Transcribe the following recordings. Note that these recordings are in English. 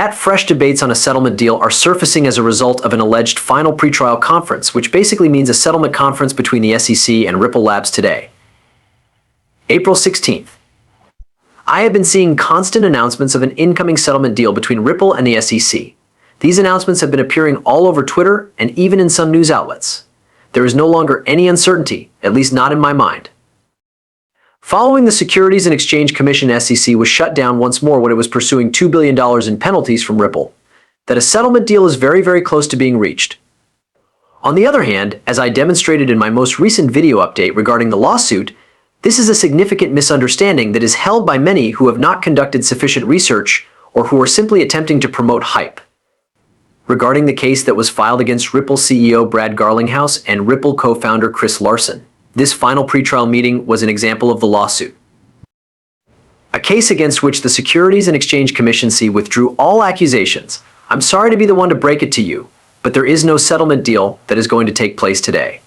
that fresh debates on a settlement deal are surfacing as a result of an alleged final pretrial conference, which basically means a settlement conference between the SEC and Ripple Labs today. April 16th. I have been seeing constant announcements of an incoming settlement deal between Ripple and the SEC. These announcements have been appearing all over Twitter and even in some news outlets. There is no longer any uncertainty, at least not in my mind. Following the Securities and Exchange Commission, SEC was shut down once more when it was pursuing $2 billion in penalties from Ripple, that a settlement deal is very, very close to being reached. On the other hand, as I demonstrated in my most recent video update regarding the lawsuit, this is a significant misunderstanding that is held by many who have not conducted sufficient research or who are simply attempting to promote hype. Regarding the case that was filed against Ripple CEO Brad Garlinghouse and Ripple co-founder Chris Larsen, this final pretrial meeting was an example of the lawsuit. A case against which the Securities and Exchange Commission withdrew all accusations. I'm sorry to be the one to break it to you, but there is no settlement deal that is going to take place today.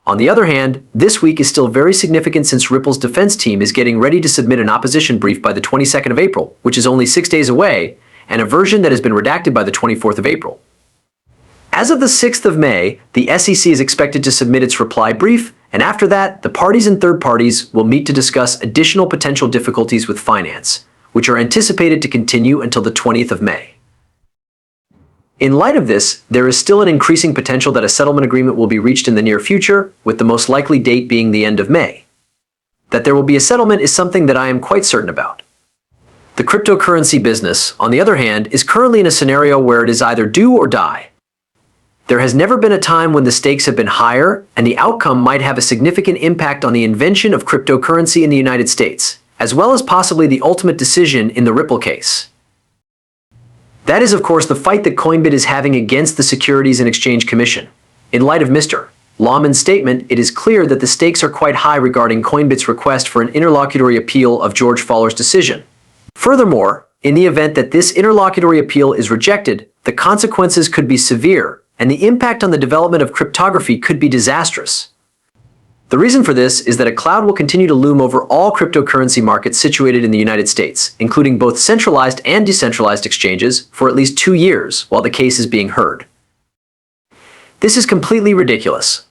On the other hand, this week is still very significant since Ripple's defense team is getting ready to submit an opposition brief by the 22nd of April, which is only 6 days away, and a version that has been redacted by the 24th of April. As of the 6th of May, the SEC is expected to submit its reply brief, and after that, the parties and third parties will meet to discuss additional potential difficulties with finance, which are anticipated to continue until the 20th of May. In light of this, there is still an increasing potential that a settlement agreement will be reached in the near future, with the most likely date being the end of May. That there will be a settlement is something that I am quite certain about. The cryptocurrency business, on the other hand, is currently in a scenario where it is either do or die. There has never been a time when the stakes have been higher, and the outcome might have a significant impact on the invention of cryptocurrency in the United States, as well as possibly the ultimate decision in the Ripple case. That is, of course, the fight that Coinbit is having against the Securities and Exchange Commission. In light of Mr. Lawman's statement, it is clear that the stakes are quite high regarding Coinbit's request for an interlocutory appeal of George Faller's decision. Furthermore, in the event that this interlocutory appeal is rejected, the consequences could be severe, and the impact on the development of cryptography could be disastrous. The reason for this is that a cloud will continue to loom over all cryptocurrency markets situated in the United States, including both centralized and decentralized exchanges, for at least 2 years while the case is being heard. This is completely ridiculous.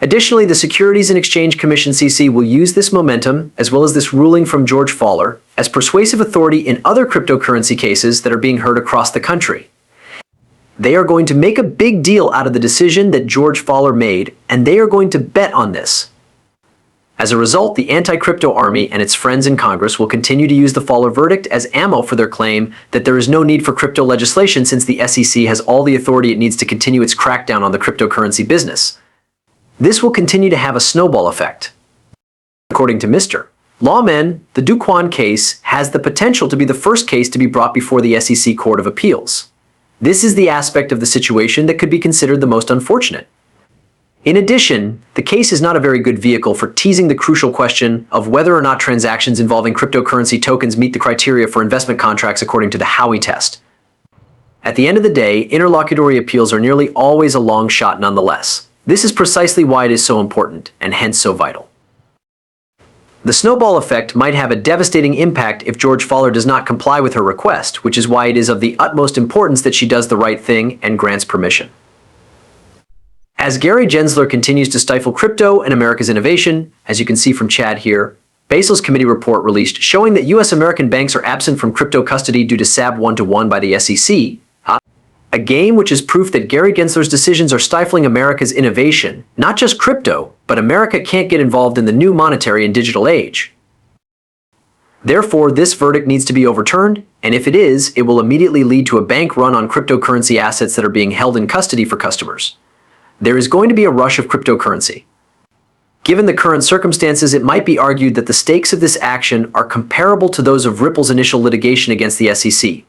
Additionally, the Securities and Exchange Commission will use this momentum, as well as this ruling from George Faller, as persuasive authority in other cryptocurrency cases that are being heard across the country. They are going to make a big deal out of the decision that George Faller made, and they are going to bet on this. As a result, the anti-crypto army and its friends in Congress will continue to use the Faller verdict as ammo for their claim that there is no need for crypto legislation since the SEC has all the authority it needs to continue its crackdown on the cryptocurrency business. This will continue to have a snowball effect. According to Mr. Lawman, the Duquan case has the potential to be the first case to be brought before the SEC Court of Appeals. This is the aspect of the situation that could be considered the most unfortunate. In addition, the case is not a very good vehicle for teasing the crucial question of whether or not transactions involving cryptocurrency tokens meet the criteria for investment contracts according to the Howey test. At the end of the day, interlocutory appeals are nearly always a long shot nonetheless. This is precisely why it is so important, and hence so vital. The snowball effect might have a devastating impact if George Faller does not comply with her request, which is why it is of the utmost importance that she does the right thing and grants permission. As Gary Gensler continues to stifle crypto and America's innovation, as you can see from Chad here, Basel's committee report released showing that U.S. American banks are absent from crypto custody due to SAB 1-to-1 by the SEC, a game which is proof that Gary Gensler's decisions are stifling America's innovation, not just crypto, but America can't get involved in the new monetary and digital age. Therefore, this verdict needs to be overturned, and if it is, it will immediately lead to a bank run on cryptocurrency assets that are being held in custody for customers. There is going to be a rush of cryptocurrency. Given the current circumstances, it might be argued that the stakes of this action are comparable to those of Ripple's initial litigation against the SEC.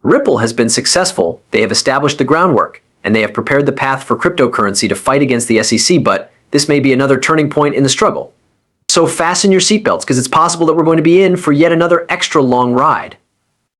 Ripple has been successful, they have established the groundwork, and they have prepared the path for cryptocurrency to fight against the SEC, but this may be another turning point in the struggle. So fasten your seatbelts, because it's possible that we're going to be in for yet another extra long ride.